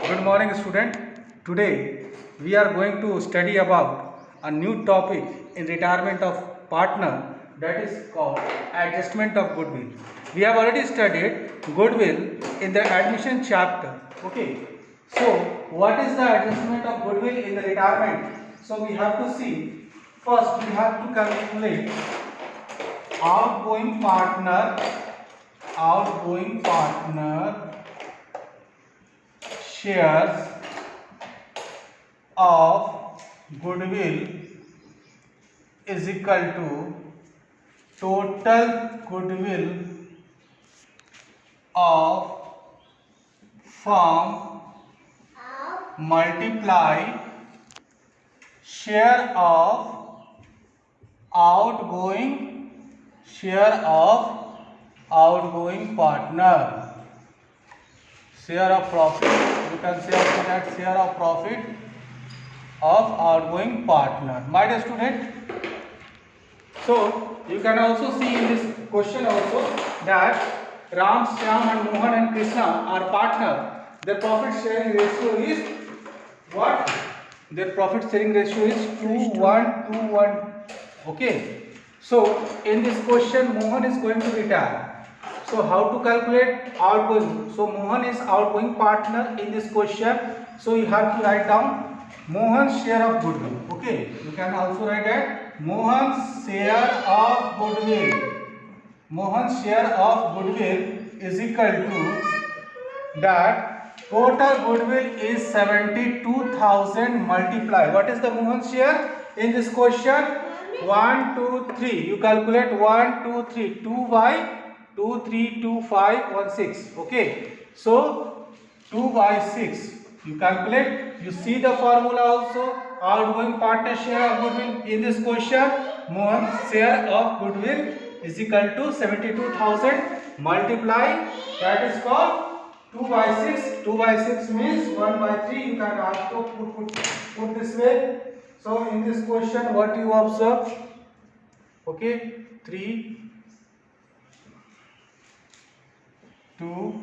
Good morning, student. Today we are going to study about a new topic in retirement of partner, that is called adjustment of goodwill. We have already studied goodwill in the admission chapter. Okay. So what is the adjustment of goodwill in the retirement? So we have to see, first we have to calculate outgoing partner shares of goodwill is equal to total goodwill of firm multiply share of outgoing partner. Share of profit, you can say also that share of profit of outgoing partner. My dear student, so you can also see in this question also that Ram, Shyam and Mohan and Krishna are partner. Their profit sharing ratio is what? Their profit sharing ratio is 2:1:2:1. Okay. So in this question Mohan is going to retire. So how to calculate outgoing? So Mohan is outgoing partner in this question. So you have to write down Mohan's share of goodwill. Okay. You can also write that Mohan's share of goodwill. Mohan's share of goodwill is equal to that total goodwill is 72,000 multiply. What is the Mohan's share in this question? 1, 2, 3. You calculate 1, 2, 3. 2 by 2, 3, 2, 5, 1, 6. Okay. So 2 by 6. You calculate. You see the formula also. Outgoing partner share of goodwill in this question. Mohan's share of goodwill is equal to 72,000 multiply. That is called 2 by 6. 2 by 6 means 1 by 3. You can also put this way. So in this question what you observe? Okay, 3, 2,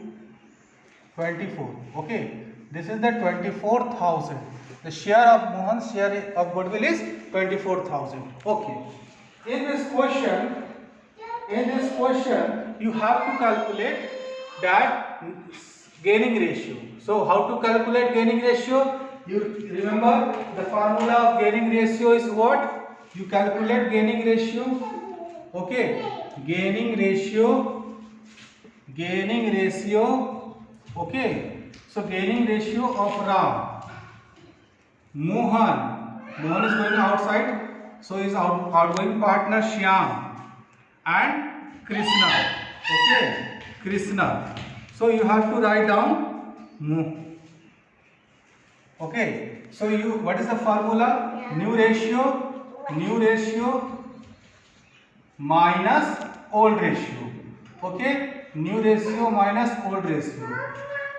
24. Okay, this is the 24,000. The share of Mohan's share of goodwill is 24,000. Okay. In this question you have to calculate that gaining ratio. So how to calculate gaining ratio? You remember the formula of gaining ratio is what? You calculate gaining ratio. Okay, gaining ratio. Okay, so gaining ratio of Ram. Mohan is going outside, so his outgoing partner Shyam and Krishna. Okay, Krishna. So you have to write down. Okay, so what is the formula? New ratio minus old ratio. Okay, new ratio minus old ratio.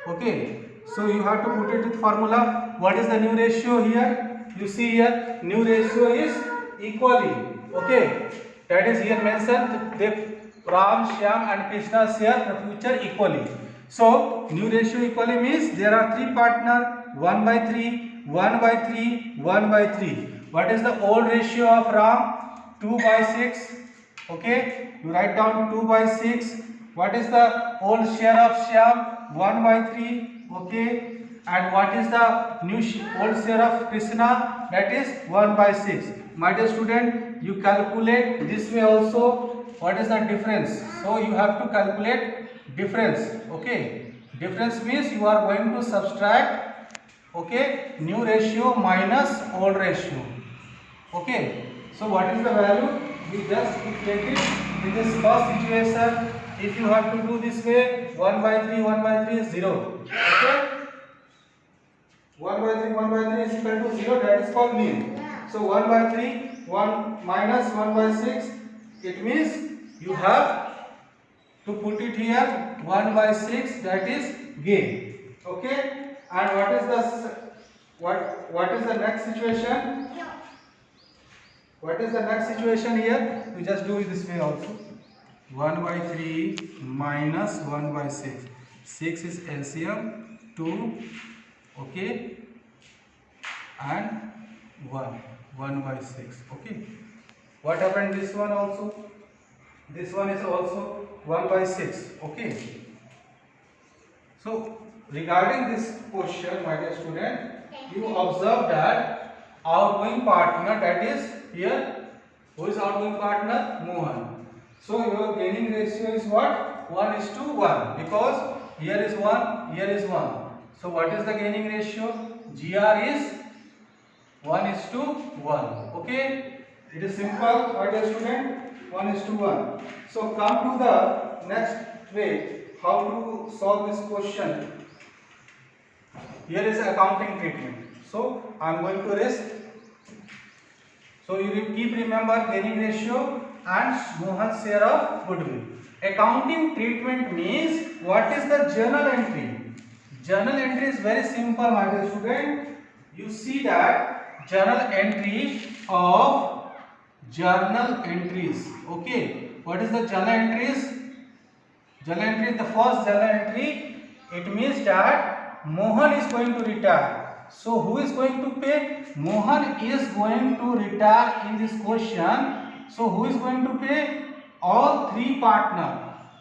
Okay, so you have to put it with formula. What is the new ratio here? You see here, new ratio is equally. Okay, that is here mentioned. They Ram, Shyam and Krishna share the future equally. So new ratio equally means there are three partners. 1 by 3, 1 by 3, 1 by 3. What is the old ratio of Ram? 2 by 6. Okay, you write down 2 by 6. What is the old share of Shyam? 1 by 3. Okay, and what is the new old share of Krishna? That is 1 by 6. My dear student, you calculate this way also. What is the difference? So you have to calculate difference. Okay, difference means you are going to subtract. Okay, new ratio minus old ratio. Okay, so what is the value? We just take it in this first situation. If you have to do this way, 1 by 3, 1 by 3 is 0. Okay, 1 by 3, 1 by 3 is equal to 0. That is called mean. So 1 by 3, 1 minus 1 by 6. It means you have to put it here 1 by 6. That is gain. Okay. And what is the next situation? What is the next situation here? We just do it this way also. 1 by 3 minus 1 by 6. 6 is LCM, 2 Okay, and 1 by 6. Okay, what happened this one also? This one is also 1 by 6. Okay, so regarding this question, my dear student, you observe that outgoing partner, that is here, who is outgoing partner? Mohan. So your gaining ratio is what? 1 is to 1, because here is 1, here is 1. So what is the gaining ratio? GR is 1 is to 1. Okay, it is simple, my dear student. 1 is to 1. So come to the next way how to solve this question. Here is accounting treatment. So I am going to rest. So you keep remember gaining ratio and Mohan's share of goodwill. Accounting treatment means what is the journal entry? Journal entry is very simple, my dear student. You see that journal entry of journal entries. Okay, what is the journal entries? Journal entry is the first journal entry. It means that Mohan is going to retire. So who is going to pay? Mohan is going to retire in this question. So who is going to pay? All three partners.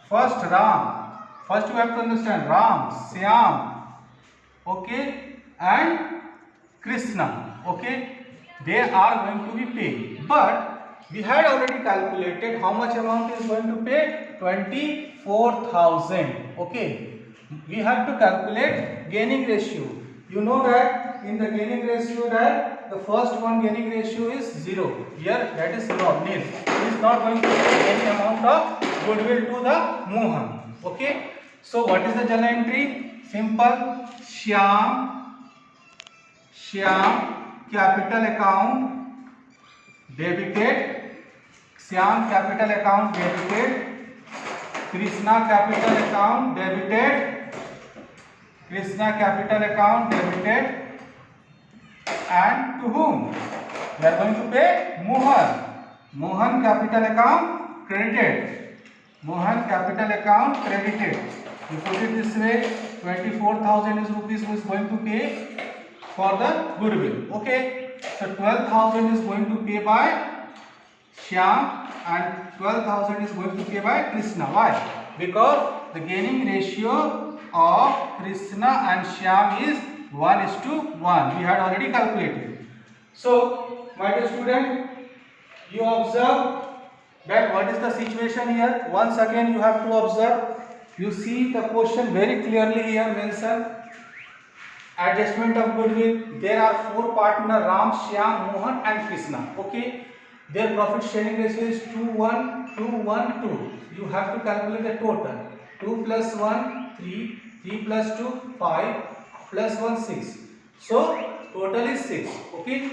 First Ram. First you have to understand Ram, Syam, okay, and Krishna. Okay, they are going to be paid. But we had already calculated how much amount is going to pay. 24,000. Okay, we have to calculate gaining ratio. You know that in the gaining ratio that the first one gaining ratio is 0. Here that is nil. He is not going to pay any amount of goodwill to the Mohan. Okay, so what is the journal entry? Simple. Shyam capital account debited. Shyam capital account debited. Krishna capital account debited. Krishna capital account debited. And to whom? We are going to pay Mohan. Mohan capital account credited. Mohan capital account credited. You put it this way, 24,000 is rupees who is going to pay for the goodwill. Okay, so 12,000 is going to pay by Shyam and 12,000 is going to pay by Krishna. Why? Because the gaining ratio of Krishna and Shyam is 1 is to 1. We had already calculated. So, my dear student, you observe that what is the situation here. Once again you have to observe. You see the question very clearly here mentioned. Adjustment of goodwill. There are 4 partners, Ram, Shyam, Mohan and Krishna. Okay. Their profit sharing ratio is 2, 1, 2, 1, 2. You have to calculate the total. 2 plus 1, 3, 3 plus 2, 5, plus 1, 6. So, total is 6. Okay.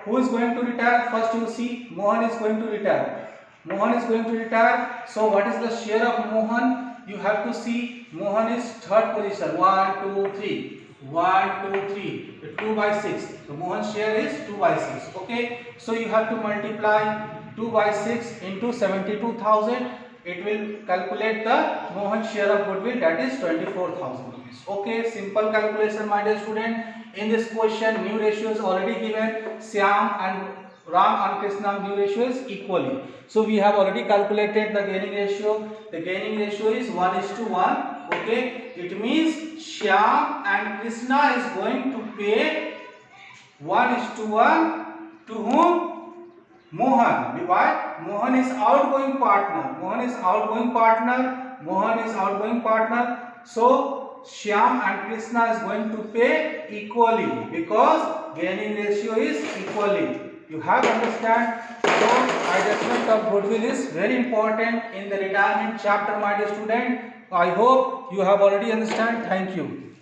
Who is going to retire? First you see, Mohan is going to retire. Mohan is going to retire. So, what is the share of Mohan? You have to see Mohan is third position. 1, 2, 3. 1, 2, 3. 2 by 6. So Mohan's share is 2 by 6. Okay. So you have to multiply 2 by 6 into 72,000. It will calculate the Mohan's share of goodwill, that is 24,000 rupees. Okay. Simple calculation, my dear student. In this question, new ratio is already given. Shyam and Ram and Krishna new ratio is equally. So we have already calculated the gaining ratio. The gaining ratio is 1 is to 1. Okay, it means Shyam and Krishna is going to pay 1 is to 1 to whom? Mohan. Why? Mohan is outgoing partner. Mohan is outgoing partner. Mohan is outgoing partner. So Shyam and Krishna is going to pay equally because gaining ratio is equally. You have to understand. So adjustment of goodwill is very important in the retirement chapter, my dear student. I hope you have already understand. Thank you.